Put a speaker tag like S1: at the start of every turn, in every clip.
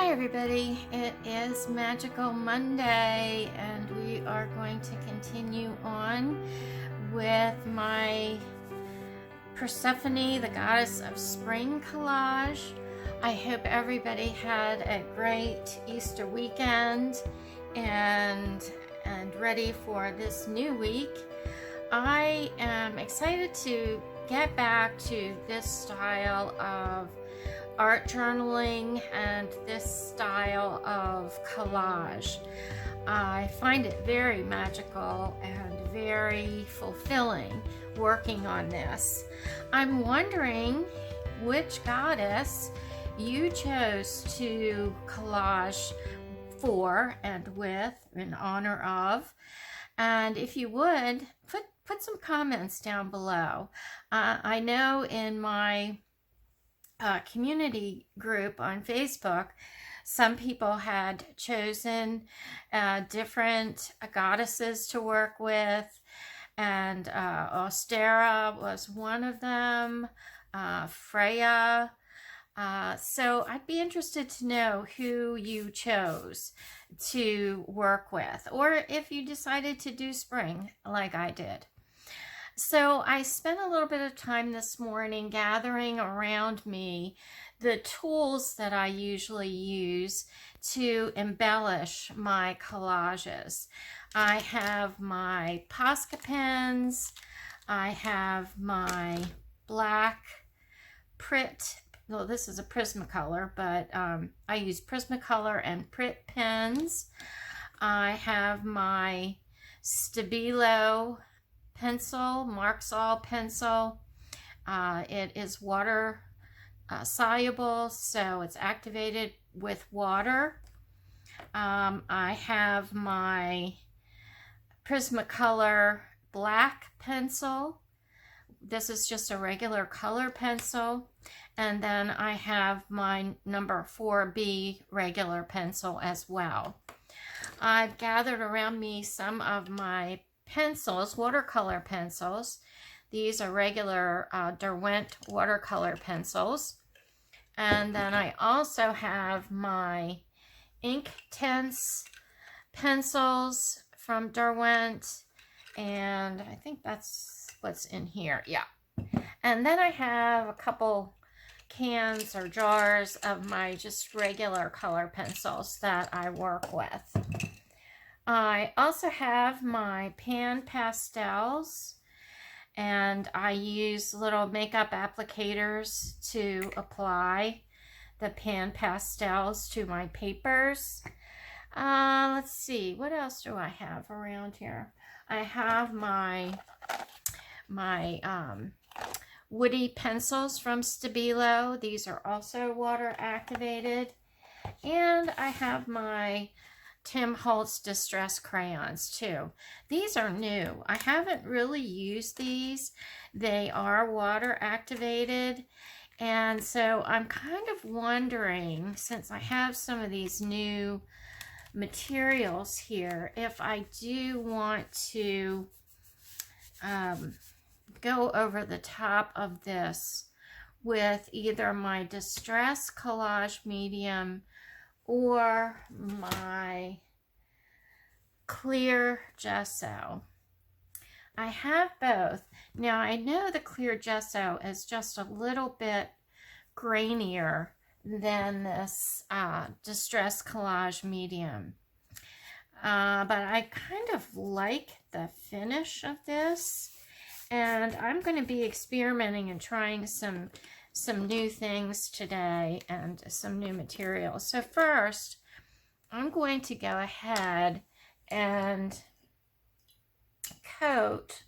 S1: Hi everybody, it is Magical Monday and we are going to continue on with my Persephone, the Goddess of Spring collage. I hope everybody had a great Easter weekend and ready for this new week. I am excited to get back to this style of art journaling and this style of collage. I find it very magical and very fulfilling working on this. I'm wondering which goddess you chose to collage for and with in honor of, and if you would put some comments down below. I know in my community group on Facebook, some people had chosen different goddesses to work with, and Ostera was one of them, Freya. So I'd be interested to know who you chose to work with, or if you decided to do spring like I did. So I spent a little bit of time this morning gathering around me the tools that I usually use to embellish my collages. I have my Posca pens, I have my black Prit, well, this is a Prismacolor, but I use Prismacolor and Prit pens. I have my Stabilo pencil, Marks All pencil. It is water soluble, so it's activated with water. I have my Prismacolor black pencil. This is just a regular color pencil. And then I have my number 4B regular pencil as well. I've gathered around me some of my pencils, watercolor pencils. These are regular Derwent watercolor pencils. And then I also have my Inktense pencils from Derwent, and I think that's what's in here. Yeah. And then I have a couple cans or jars of my just regular color pencils that I work with. I also have my pan pastels, and I use little makeup applicators to apply the pan pastels to my papers. Let's see, what else do I have around here? I have my woody pencils from Stabilo. These are also water activated. And I have my Tim Holtz Distress crayons too. These are new. I haven't really used these. They are water activated. And so I'm kind of wondering, since I have some of these new materials here, if I do want to go over the top of this with either my Distress Collage Medium or my clear gesso. I have both. Now I know the clear gesso is just a little bit grainier than this Distress Collage Medium. But I kind of like the finish of this, and I'm going to be experimenting and trying some new things today and some new materials. So first, I'm going to go ahead and coat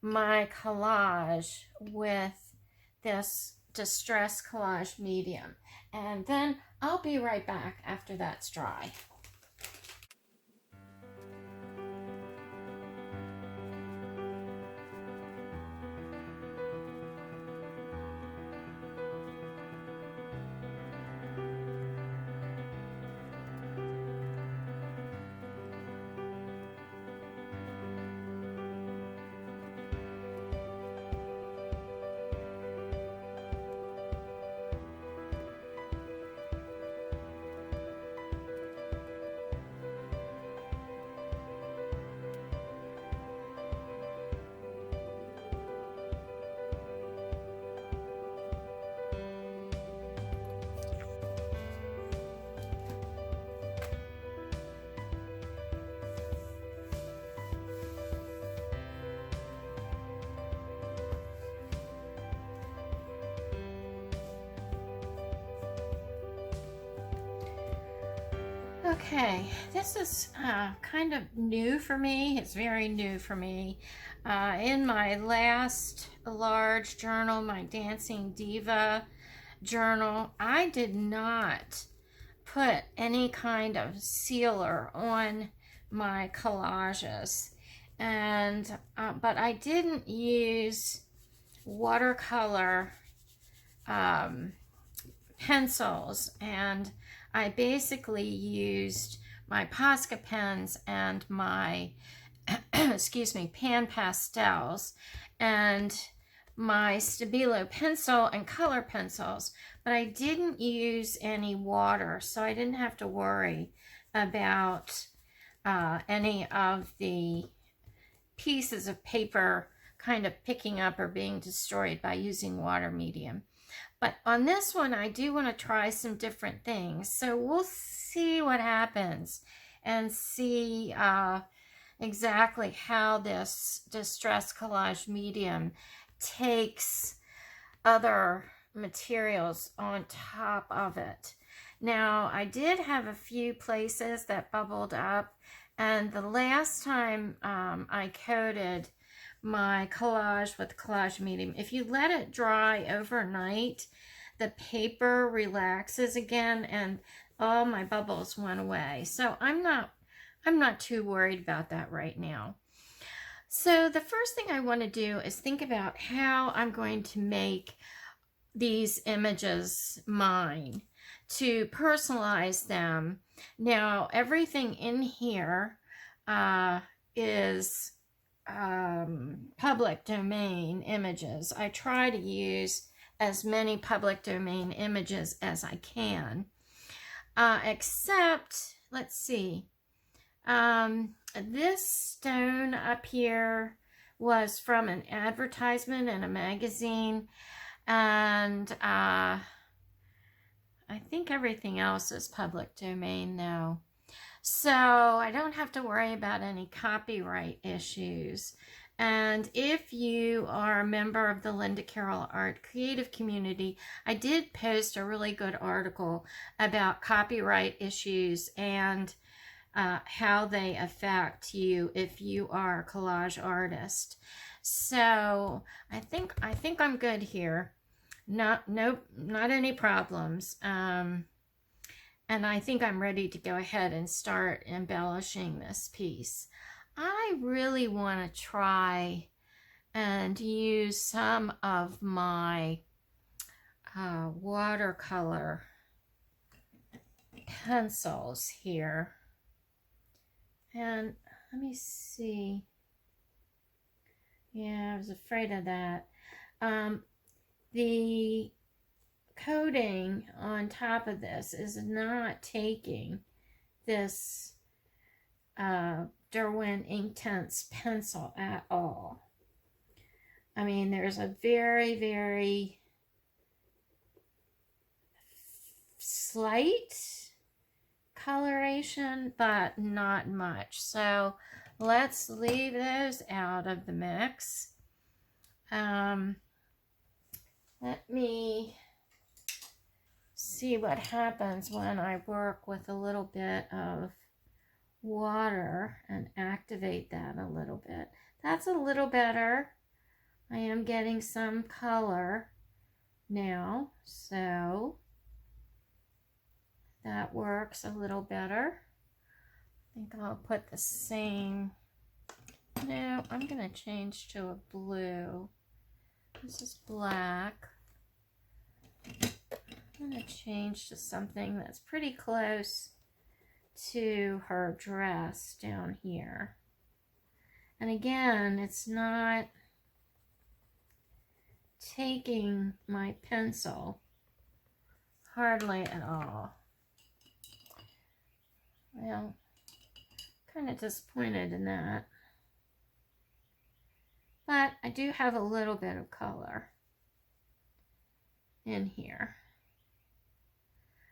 S1: my collage with this Distress Collage Medium, and then I'll be right back after that's dry. Okay, this is kind of new for me. It's very new for me. In my last large journal, my Dancing Diva journal, I did not put any kind of sealer on my collages, and but I didn't use watercolor pencils, and I basically used my Posca pens and my excuse me, pan pastels and my Stabilo pencil and color pencils, but I didn't use any water, so I didn't have to worry about any of the pieces of paper kind of picking up or being destroyed by using water medium. But on this one, I do want to try some different things. So we'll see what happens and see exactly how this distress collage medium takes other materials on top of it. Now, I did have a few places that bubbled up, and the last time I coated my collage with collage medium, if you let it dry overnight, the paper relaxes again and all my bubbles went away. So I'm not too worried about that right now. So the first thing I want to do is think about how I'm going to make these images mine, to personalize them. Now, everything in here is public domain images. I try to use as many public domain images as I can, except, let's see, this stone up here was from an advertisement in a magazine, and I think everything else is public domain now. So I don't have to worry about any copyright issues. And if you are a member of the lindacarolart creative community, I did post a really good article about copyright issues and how they affect you if you are a collage artist. So I think I'm good here. Not any problems. And I think I'm ready to go ahead and start embellishing this piece. I really want to try and use some of my watercolor pencils here. And let me see. Yeah, I was afraid of that. The coating on top of this is not taking this Derwent Inktense pencil at all. I mean, there's a very, very slight coloration, but not much. So let's leave those out of the mix. Let me see what happens when I work with a little bit of water and activate that a little bit. That's a little better. I am getting some color now, so that works a little better. I think I'll put the same. No, I'm going to change to a blue. This is black. I'm going to change to something that's pretty close to her dress down here. And again, it's not taking my pencil hardly at all. Well, kind of disappointed in that. But I do have a little bit of color in here.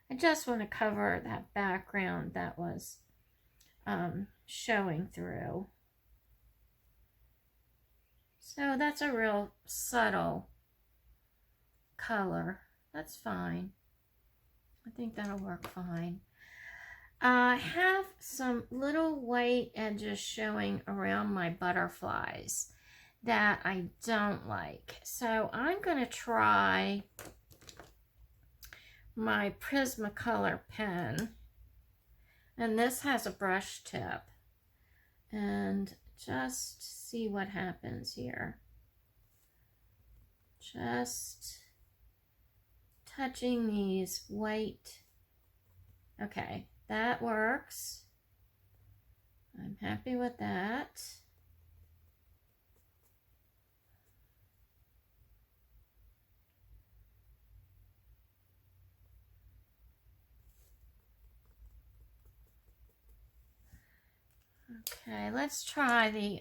S1: I just want to cover that background that was showing through. So that's a real subtle color. That's fine. I think that'll work fine. I have some little white edges showing around my butterflies that I don't like. So I'm going to try my Prismacolor pen. And this has a brush tip. And just see what happens here. Just touching these white. Okay, that works. I'm happy with that. Okay, let's try the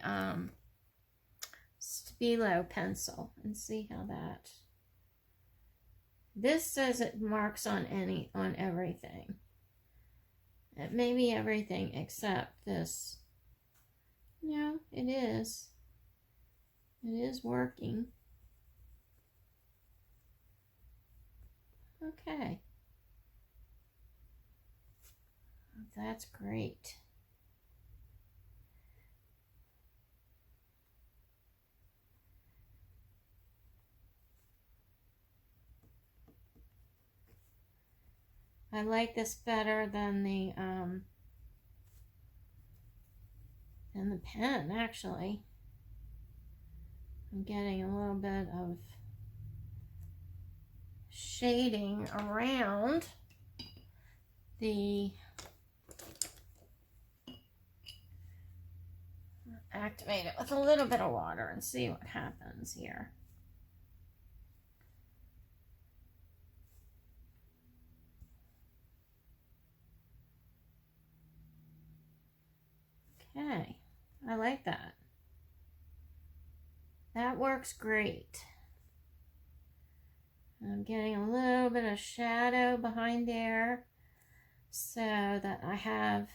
S1: Stabilo pencil and see how that. This says it marks on everything. It may be everything except this. No, it is. It is working. Okay. That's great. I like this better than the pen, actually. I'm getting a little bit of shading around the activate it with a little bit of water and see what happens here. Okay, I like that. That works great. I'm getting a little bit of shadow behind there so that I have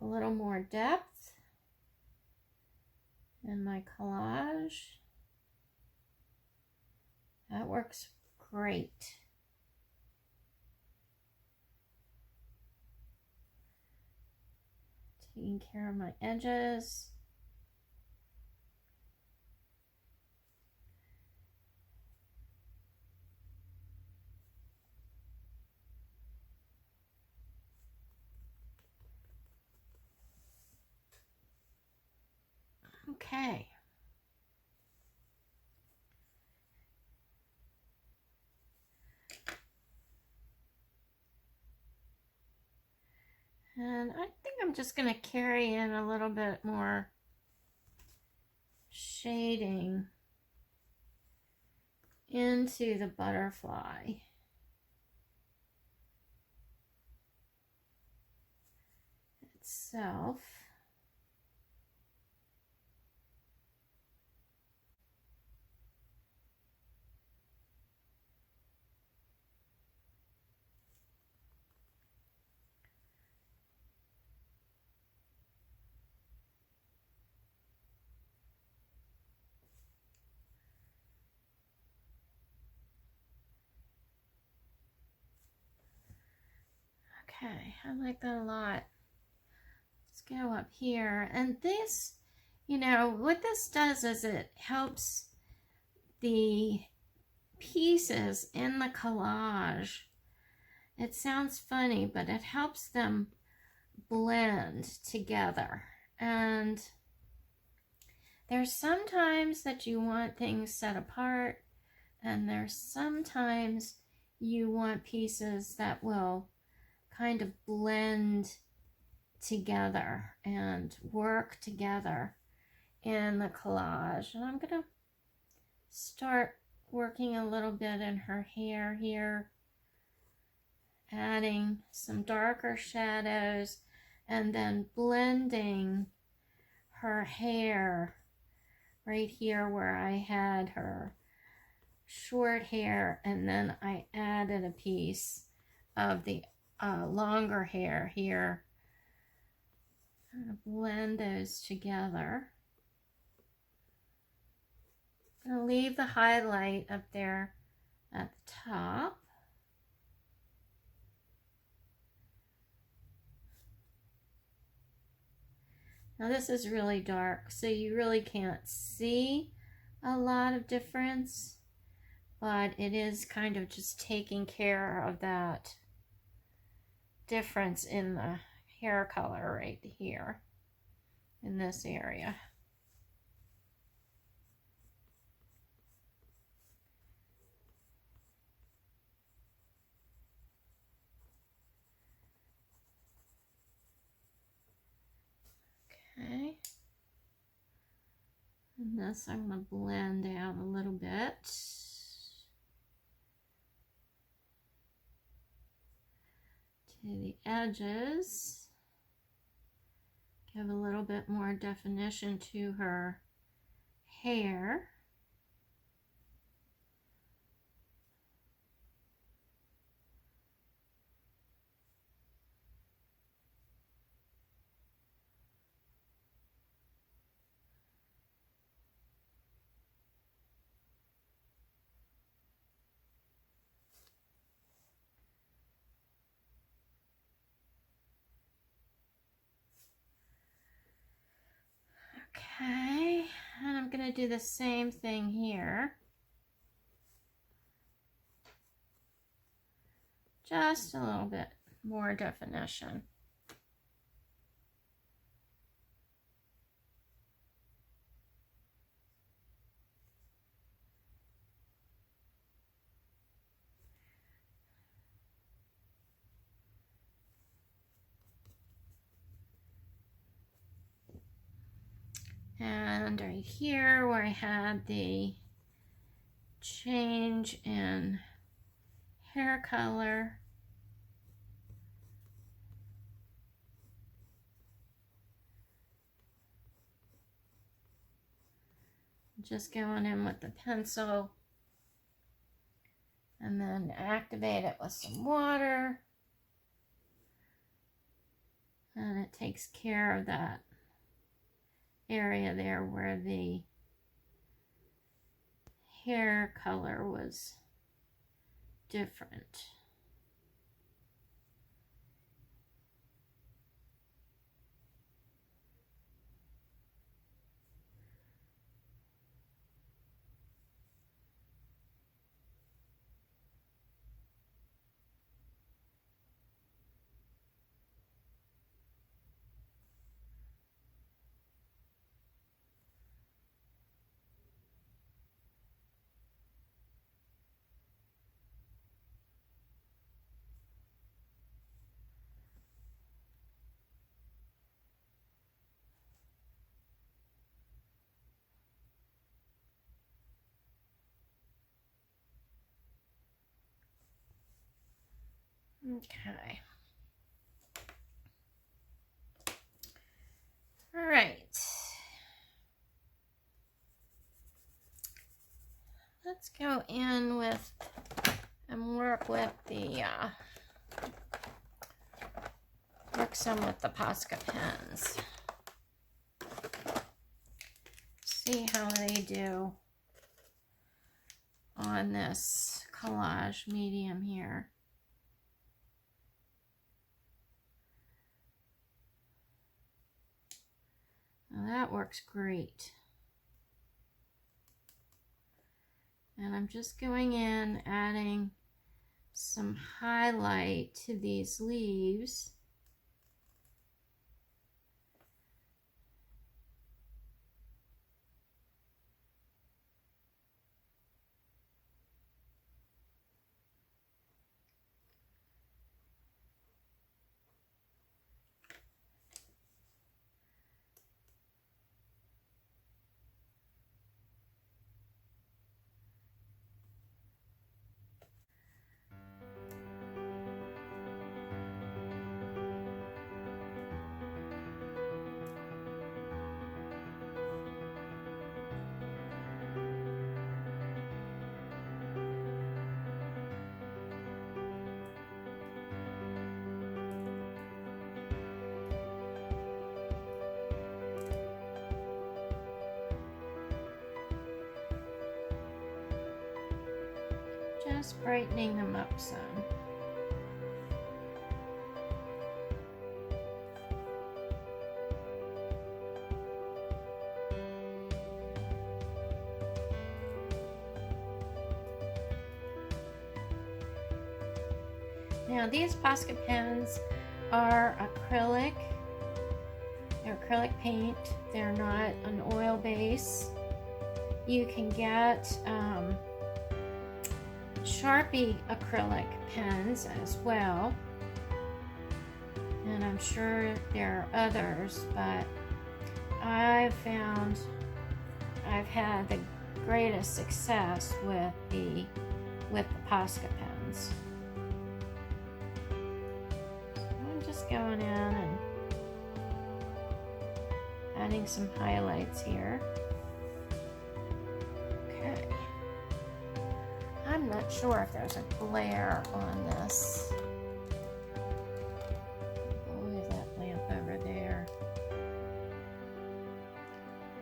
S1: a little more depth in my collage. That works great. Taking care of my edges. Okay. And I think I'm just going to carry in a little bit more shading into the butterfly itself. Okay, I like that a lot. Let's go up here. And this, you know, what this does is it helps the pieces in the collage. It sounds funny, but it helps them blend together. And there's sometimes that you want things set apart, and there's sometimes you want pieces that will kind of blend together and work together in the collage. And I'm going to start working a little bit in her hair here, adding some darker shadows and then blending her hair right here where I had her short hair, and then I added a piece of the longer hair here. I'm going to blend those together. I'm going to leave the highlight up there at the top. Now this is really dark, so you really can't see a lot of difference, but it is kind of just taking care of that difference in the hair color right here in this area. Okay. And this I'm going to blend out a little bit. To the edges. Give a little bit more definition to her hair. Okay, and I'm going to do the same thing here. Just a little bit more definition. And right here where I had the change in hair color, just going in with the pencil and then activate it with some water, and it takes care of that area there where the hair color was different. Okay. All right. Let's go in with and work with the work some with the Posca pens. See how they do on this collage medium here. Now that works great. And I'm just going in, adding some highlight to these leaves. Just brightening them up some. Now these Posca pens are acrylic. They're acrylic paint. They're not an oil base. You can get Sharpie acrylic pens as well. And I'm sure there are others, but I've found I've had the greatest success with the Posca pens. So I'm just going in and adding some highlights here. Okay. I'm not sure if there's a glare on this. Move that lamp over there.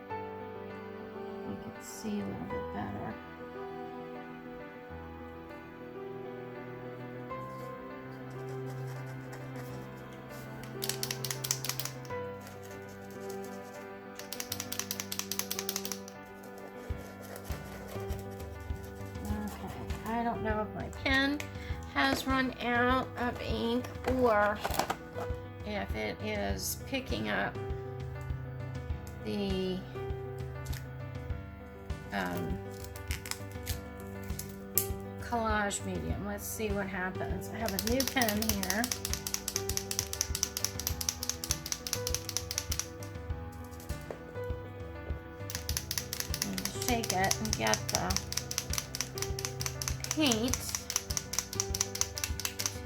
S1: You can see a little bit better. I don't know if my pen has run out of ink or if it is picking up the collage medium. Let's see what happens. I have a new pen here. And shake it and get the paint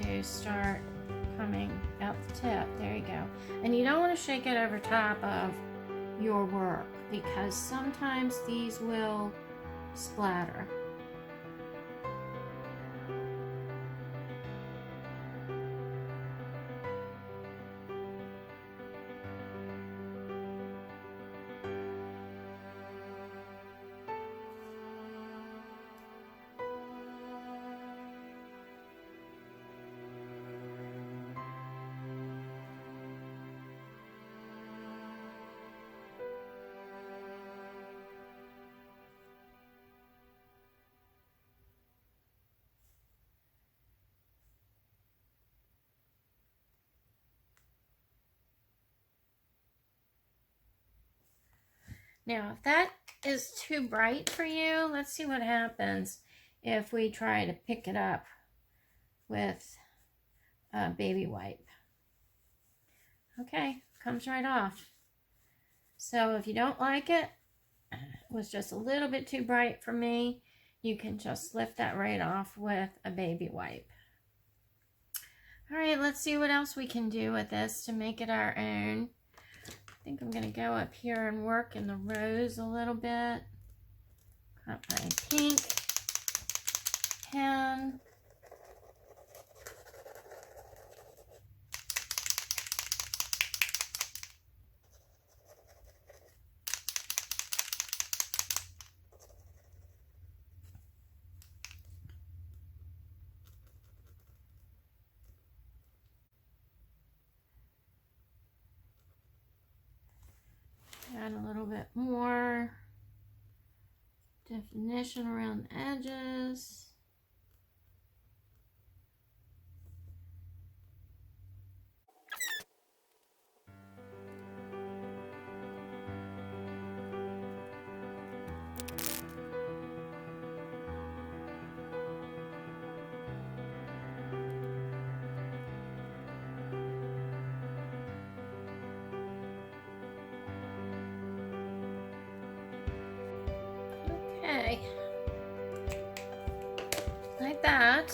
S1: to start coming out the tip. There you go. And you don't want to shake it over top of your work because sometimes these will splatter. Now, if that is too bright for you, let's see what happens if we try to pick it up with a baby wipe. Okay, comes right off. So if you don't like it, it was just a little bit too bright for me, you can just lift that right off with a baby wipe. All right, let's see what else we can do with this to make it our own. I think I'm going to go up here and work in the rose a little bit. Got my pink pen. Add a little bit more definition around the edges. Okay, like that.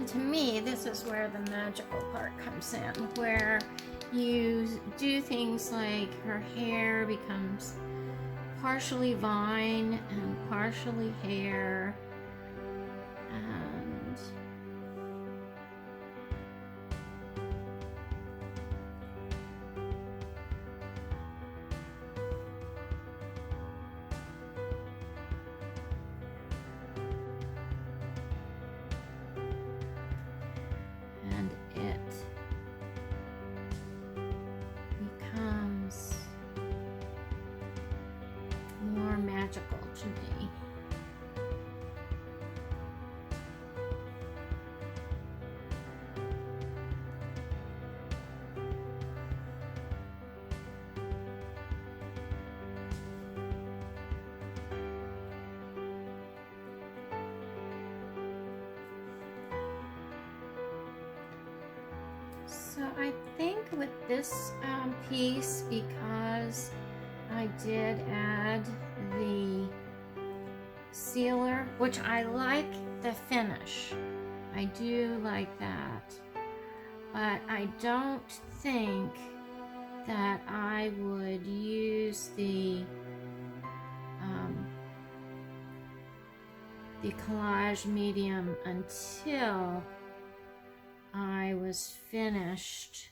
S1: And to me, this is where the magical part comes in, where you do things like her hair becomes partially vine and partially hair, and it becomes more magical to me. So I think with this piece, because I did add the sealer, which I like the finish. I do like that. But I don't think that I would use the collage medium until I was finished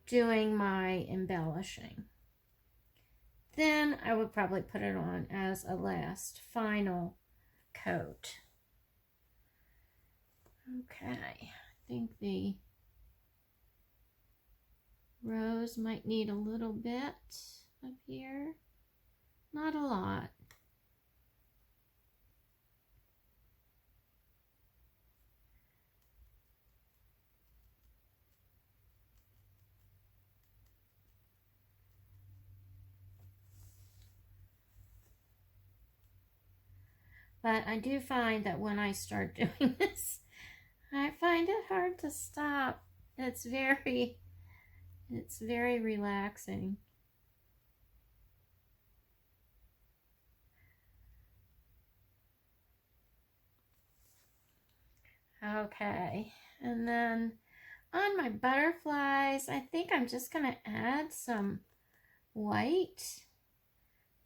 S1: doing my embellishing. Then I would probably put it on as a last final coat. Okay, I think the rose might need a little bit up here, not a lot. But I do find that when I start doing this, I find it hard to stop. It's very relaxing. Okay, and then on my butterflies, I think I'm just going to add some white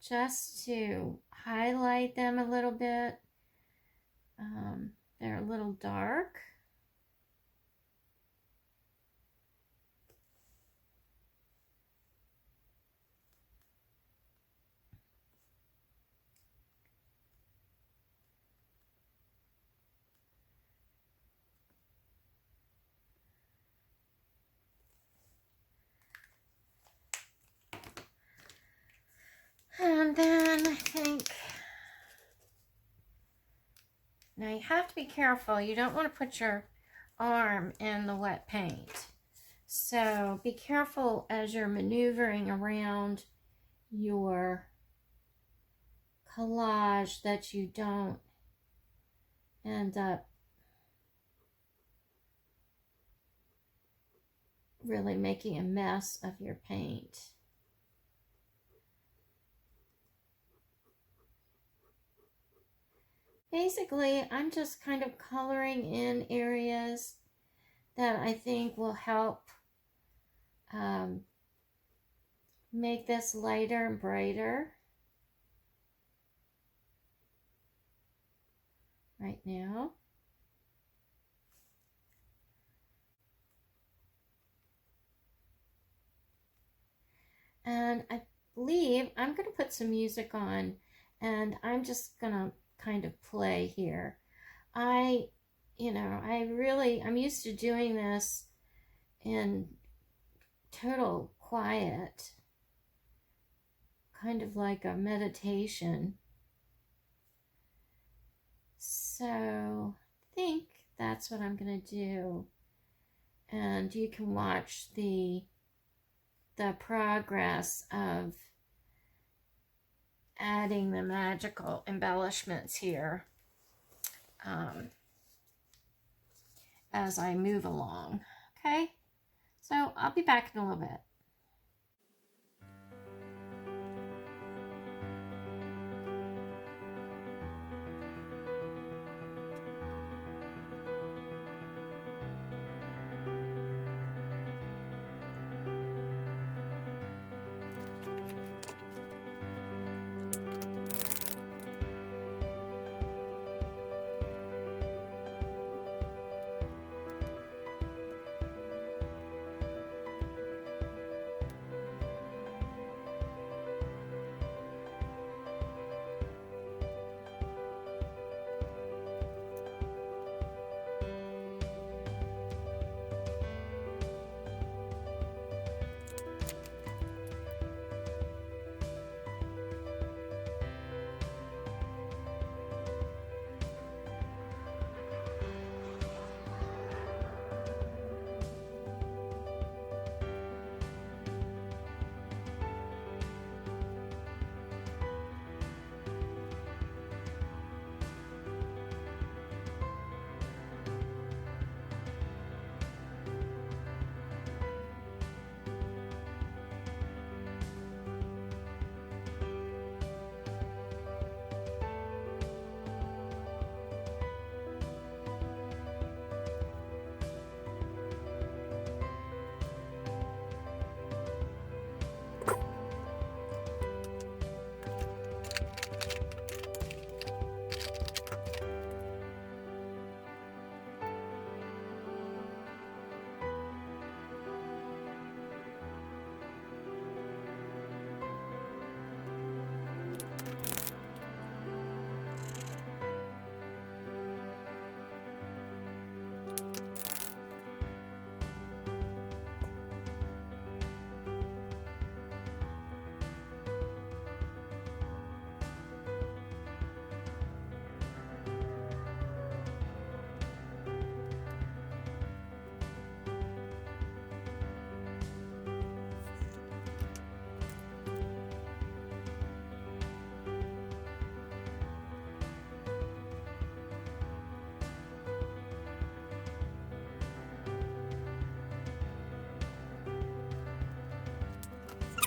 S1: just to highlight them a little bit. They're a little dark. And then I think, now you have to be careful. You don't want to put your arm in the wet paint. So be careful as you're maneuvering around your collage that you don't end up really making a mess of your paint. Basically, I'm just kind of coloring in areas that I think will help make this lighter and brighter right now. And I believe I'm going to put some music on, and I'm just going to kind of play here. I'm used to doing this in total quiet, kind of like a meditation. So I think that's what I'm going to do. And you can watch the progress of adding the magical embellishments here as I move along. Okay, so I'll be back in a little bit.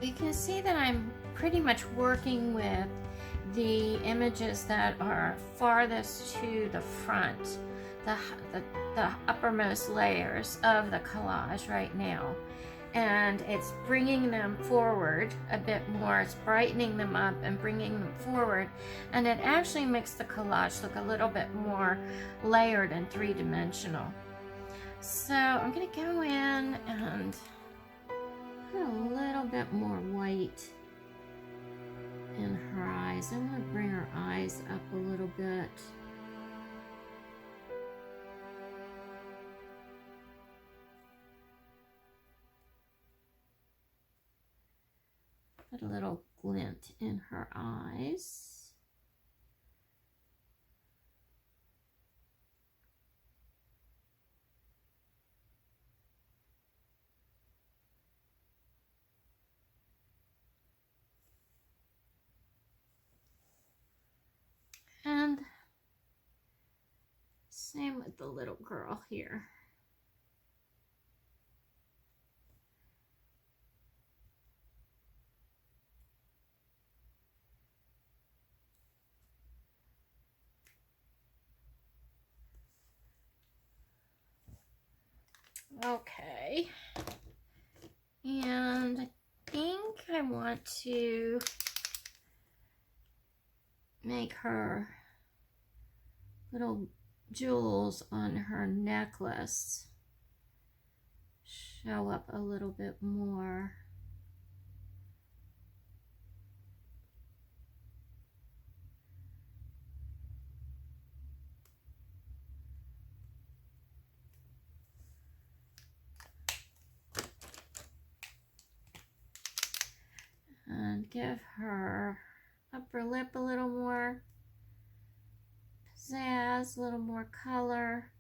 S1: You can see that I'm pretty much working with the images that are farthest to the front, the uppermost layers of the collage right now. And it's bringing them forward a bit more. It's brightening them up and bringing them forward. And it actually makes the collage look a little bit more layered and three-dimensional. So I'm going to go in and put a little bit more white in her eyes. I want to bring her eyes up a little bit. Put a little glint in her eyes. And same with the little girl here. Okay, and I think I want to make her little jewels on her necklace show up a little bit more. And give her upper lip a little more pizzazz, a little more color.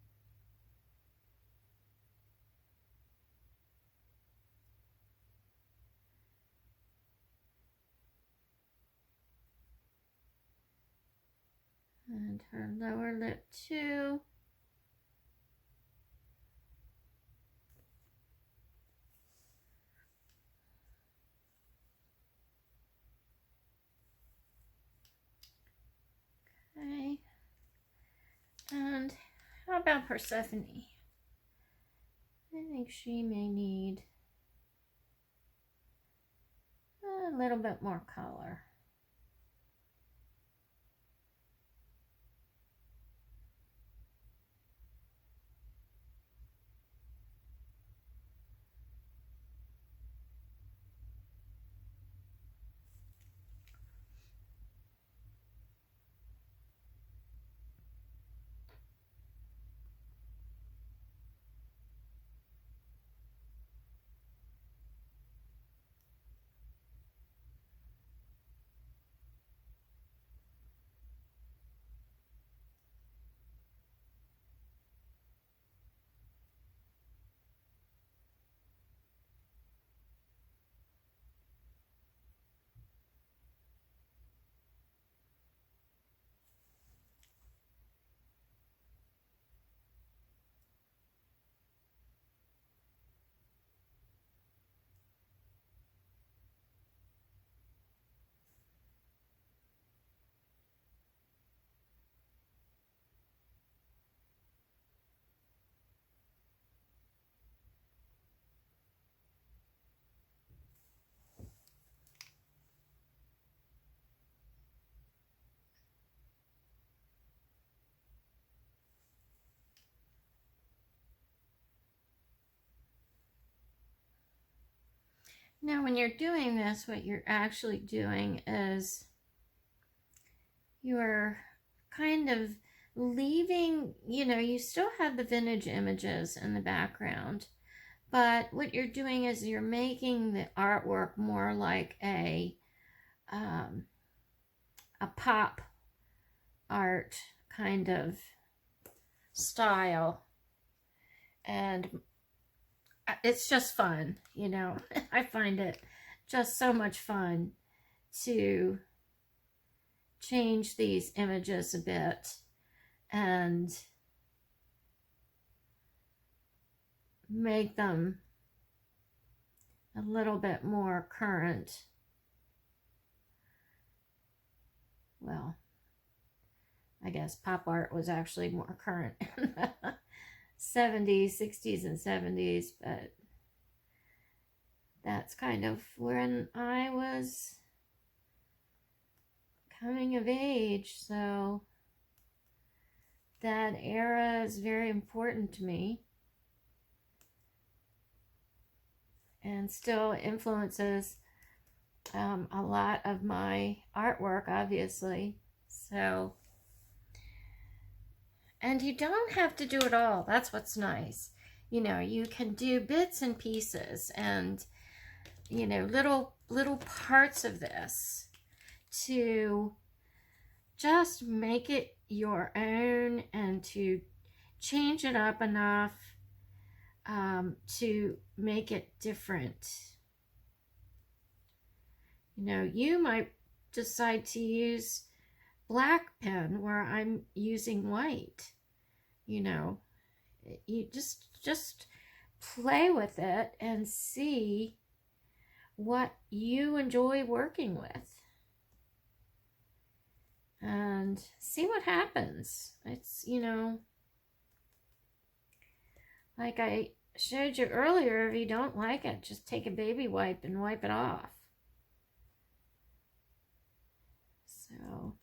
S1: And her lower lip too. Okay. And how about Persephone? I think she may need a little bit more color. Now, when you're doing this, what you're actually doing is you're kind of leaving, you still have the vintage images in the background, but what you're doing is you're making the artwork more like a pop art kind of style. And it's just fun, I find it just so much fun to change these images a bit and make them a little bit more current. Well, I guess pop art was actually more current in the 70s, 60s, and 70s, but that's kind of when I was coming of age, so that era is very important to me and still influences a lot of my artwork, obviously. So, and you don't have to do it all. That's what's nice. You know, you can do bits and pieces and, you know, little parts of this to just make it your own and to change it up enough to make it different. You know, you might decide to use black pen where I'm using white. You know, you just play with it and see what you enjoy working with and see what happens. It's, you know, like I showed you earlier, if you don't like it, just take a baby wipe and wipe it off. So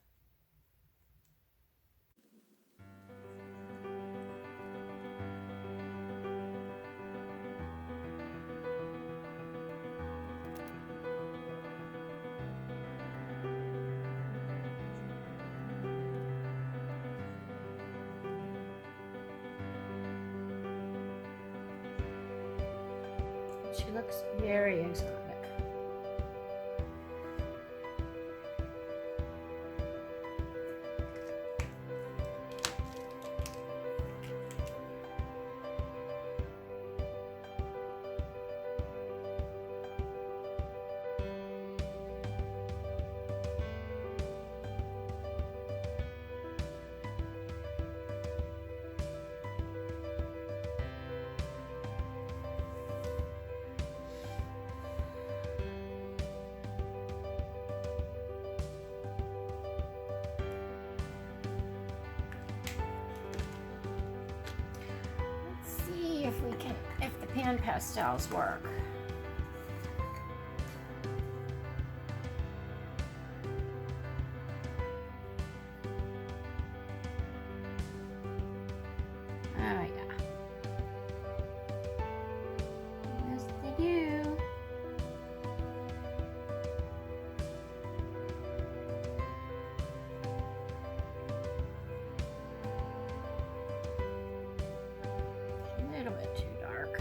S1: she looks very exotic. If the pan pastels work. Oh yeah. Yes, they do. A little bit too dark.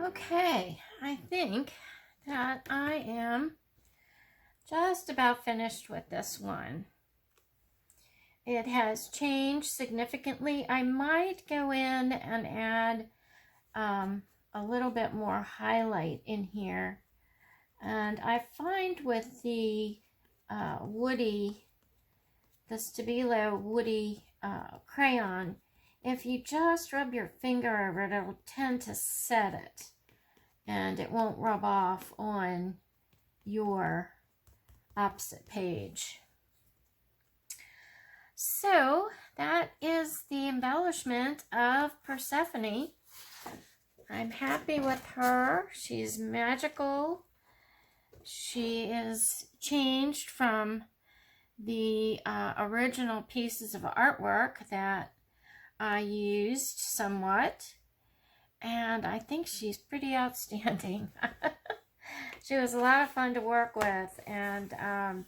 S1: Okay, I think that I am just about finished with this one. It has changed significantly. I might go in and add a little bit more highlight in here. And I find with the Stabilo woody crayon, if you just rub your finger over it, it'll tend to set it. And it won't rub off on your opposite page. So that is the embellishment of Persephone. I'm happy with her. She's magical. She is changed from the original pieces of artwork that I used somewhat. And I think she's pretty outstanding. She was a lot of fun to work with, and I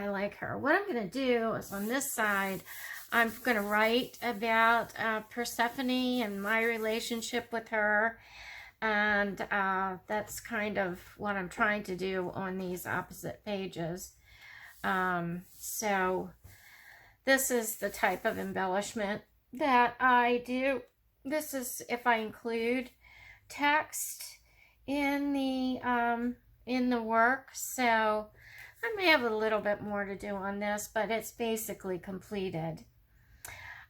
S1: like her. What I'm going to do is on this side, I'm going to write about Persephone and my relationship with her, and that's kind of what I'm trying to do on these opposite pages. So this is the type of embellishment that I do. This is if I include text in the work, so I may have a little bit more to do on this, but it's basically completed.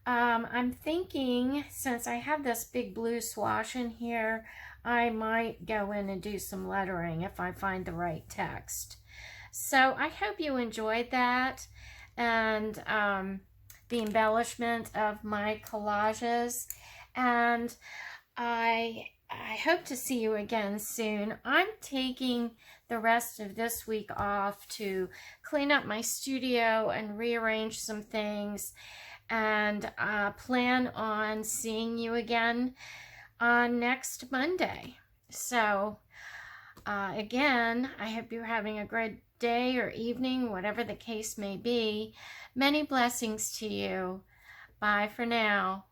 S1: I'm thinking, since I have this big blue swatch in here, I might go in and do some lettering if I find the right text. So I hope you enjoyed that, and the embellishment of my collages, and I hope to see you again soon. I'm taking the rest of this week off to clean up my studio and rearrange some things, and plan on seeing you again on next Monday. So again, I hope you're having a great day or evening, whatever the case may be. Many blessings to you. Bye for now.